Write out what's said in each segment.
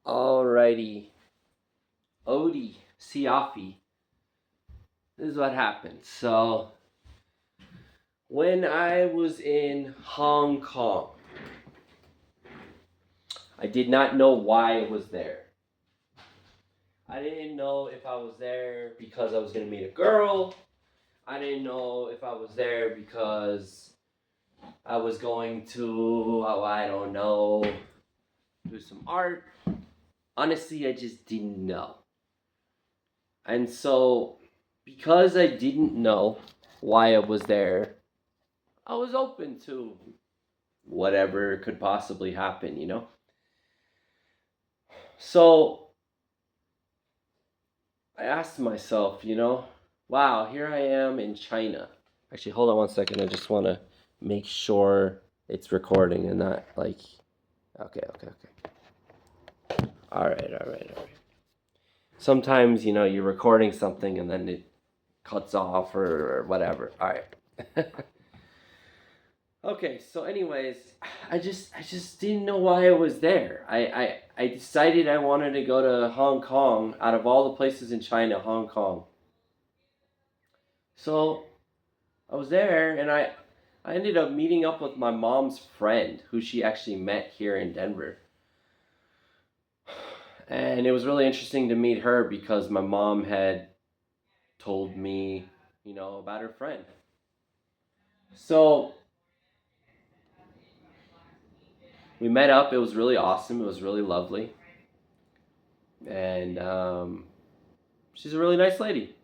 Alrighty, Odie Siafi. This is what happened. So, when I was in Hong Kong, I did not know why I was there. I didn't know if I was there because I was going to meet a girl. I didn't know if I was there because I was going to, oh, I don't know, do some art. Honestly, I just didn't know. And so, because I didn't know why I was there, I was open to whatever could possibly happen. So I asked myself, wow, here I am in China. Actually, hold on one second. I just want to make sure it's recording and not like. Okay, okay, okay. All right, all right, all right. Sometimes, you're recording something and then it cuts off or whatever. All right. Okay, so anyways, I just didn't know why I was there. I decided I wanted to go to Hong Kong out of all the places in China, Hong Kong. So I was there and I ended up meeting up with my mom's friend who she actually met here in Denver. And it was really interesting to meet her because my mom had told me, about her friend. So we met up. It was really awesome. It was really lovely. And she's a really nice lady.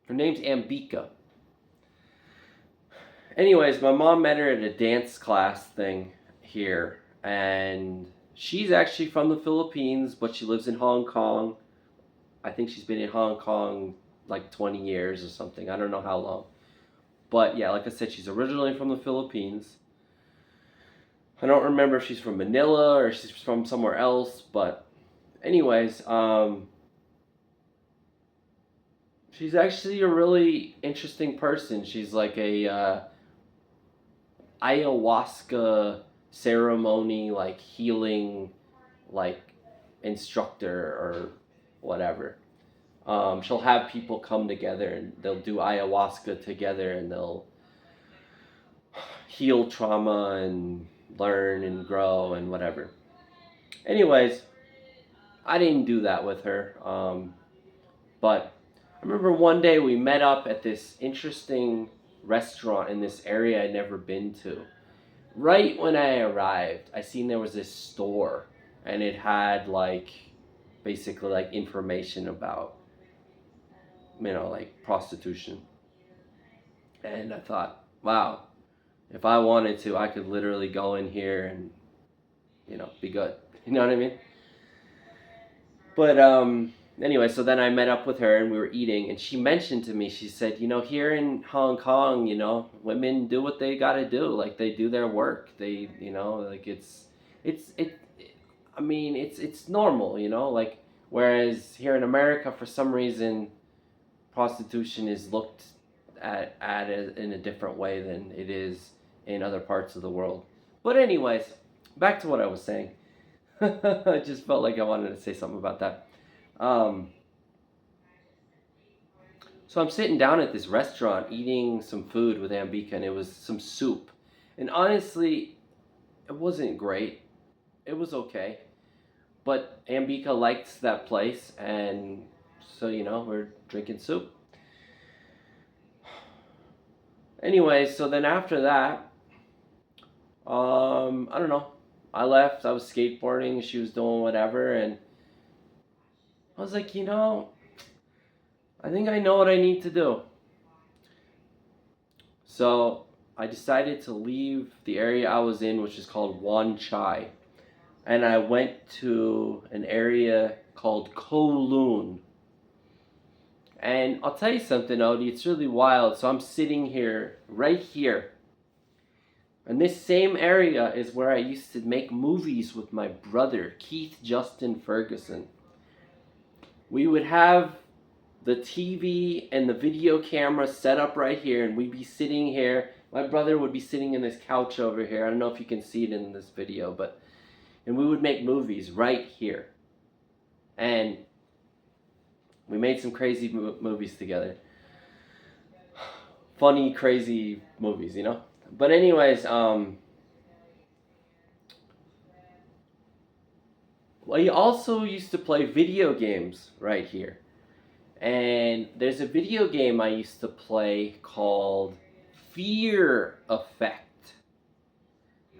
Her name's Ambika. Anyways, my mom met her at a dance class thing here, and she's actually from the Philippines, but she lives in Hong Kong. I think she's been in Hong Kong like 20 years or something. I don't know how long. But yeah, like I said, she's originally from the Philippines. I don't remember if she's from Manila or she's from somewhere else, but anyways, she's actually a really interesting person. She's like a ayahuasca ceremony, like healing, like instructor or whatever. She'll have people come together and they'll do ayahuasca together and they'll heal trauma and learn and grow and whatever. Anyways, I didn't do that with her. But I remember one day we met up at this interesting restaurant in this area I'd never been to. Right when I arrived, I seen there was this store and it had like basically like information about like prostitution. And I thought, wow, if I wanted to, I could literally go in here and be good. You know what I mean? But anyway, so then I met up with her and we were eating and she mentioned to me, she said, here in Hong Kong, women do what they got to do. Like they do their work. Like it's I mean, it's normal. Like whereas here in America for some reason prostitution is looked at in a different way than it is in other parts of the world. But anyways, back to what I was saying. I just felt like I wanted to say something about that. Um, so I'm sitting down at this restaurant eating some food with Ambika, and it was some soup. And honestly, it wasn't great. It was okay. But Ambika likes that place, and so, we're drinking soup. Anyway, so then after that, I don't know. I left. I was skateboarding. She was doing whatever, and I was like, I think I know what I need to do. So I decided to leave the area I was in, which is called Wan Chai, and I went to an area called Kowloon. And I'll tell you something, Odie, it's really wild. So I'm sitting here, right here, and this same area is where I used to make movies with my brother, Keith Justin Ferguson. We would have the TV and the video camera set up right here, and we'd be sitting here. my brother would be sitting in this couch over here. I don't know if you can see it in this video, and we would make movies right here. And we made some crazy movies together. Funny, crazy movies, you know? But anyways, we also used to play video games right here. And there's a video game I used to play called Fear Effect.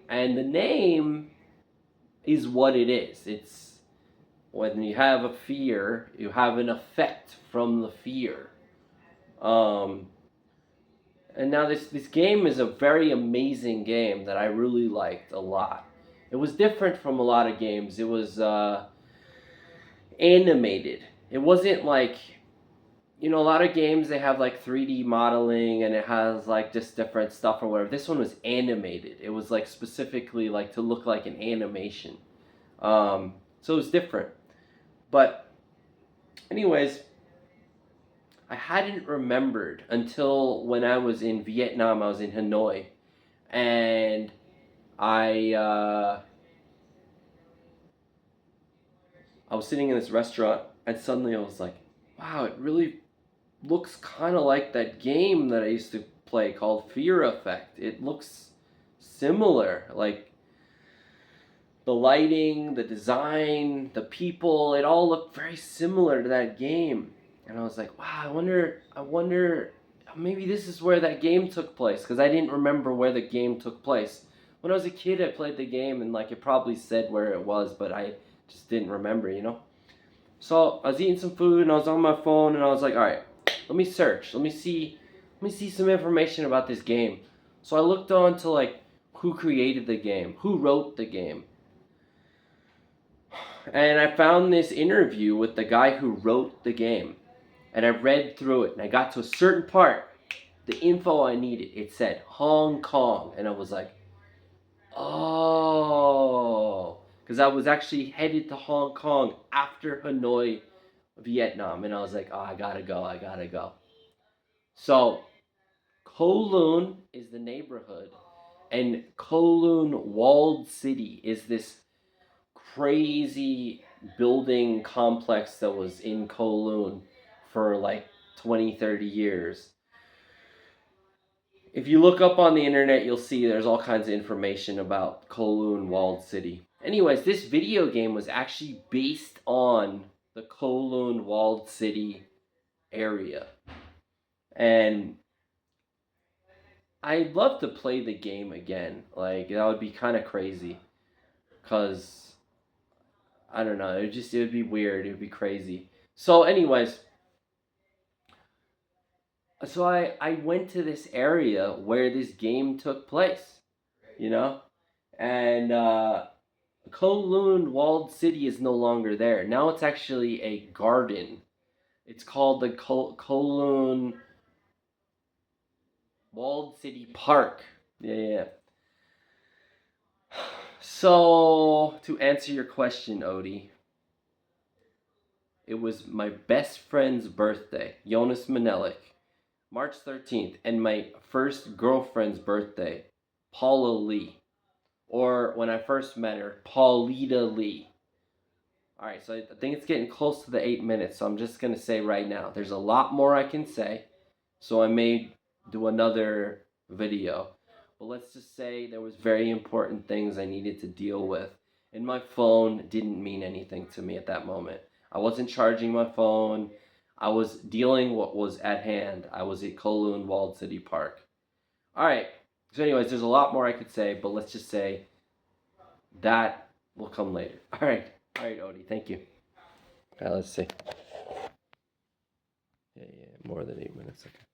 And the name is what it is. It's when you have a fear, you have an effect from the fear. And now this game is a very amazing game that I really liked a lot. It was different from a lot of games. It was animated. It wasn't like, you know, a lot of games they have like 3D modeling and it has like just different stuff or whatever. This one was animated. It was like specifically like to look like an animation. So it was different. But anyways, I hadn't remembered until when I was in Vietnam. I was in Hanoi, and I was sitting in this restaurant, and suddenly I was like, wow, it really looks kind of like that game that I used to play called Fear Effect. It looks similar, like the lighting, the design, the people, it all looked very similar to that game. And I was like, wow, I wonder, maybe this is where that game took place, because I didn't remember where the game took place. When I was a kid, I played the game, and like it probably said where it was, but I just didn't remember, you know? So I was eating some food, and I was on my phone, and I was like, all right, let me search, let me see some information about this game. So I looked on to like who created the game, who wrote the game. And I found this interview with the guy who wrote the game. And I read through it, and I got to a certain part, the info I needed. It said Hong Kong, and I was like, oh, because I was actually headed to Hong Kong after Hanoi, Vietnam, and I was like, oh, I gotta go. So Kowloon is the neighborhood, and Kowloon Walled City is this crazy building complex that was in Kowloon for like 20, 30 years. If you look up on the internet, you'll see there's all kinds of information about Kowloon Walled City. Anyways, this video game was actually based on the Kowloon Walled City area. And I'd love to play the game again. Like, that would be kind of crazy. Because, I don't know, it would be weird. It would be crazy. So, anyways, so I went to this area where this game took place, you know? And Kowloon Walled City is no longer there. Now it's actually a garden. It's called the Kowloon Walled City Park. Yeah. So, to answer your question, Odie, it was my best friend's birthday, Jonas Manelik, March 13th, and my first girlfriend's birthday, Paula Lee. Or when I first met her, Paulita Lee. Alright, so I think it's getting close to the 8 minutes, so I'm just going to say right now, there's a lot more I can say, so I may do another video. But let's just say there was very important things I needed to deal with, and my phone didn't mean anything to me at that moment. I wasn't charging my phone. I was dealing what was at hand. I was at Kowloon Walled City Park. Alright, so anyways, there's a lot more I could say, but let's just say that will come later. Alright, Odie, thank you. Let's see. Yeah, more than 8 minutes. Okay.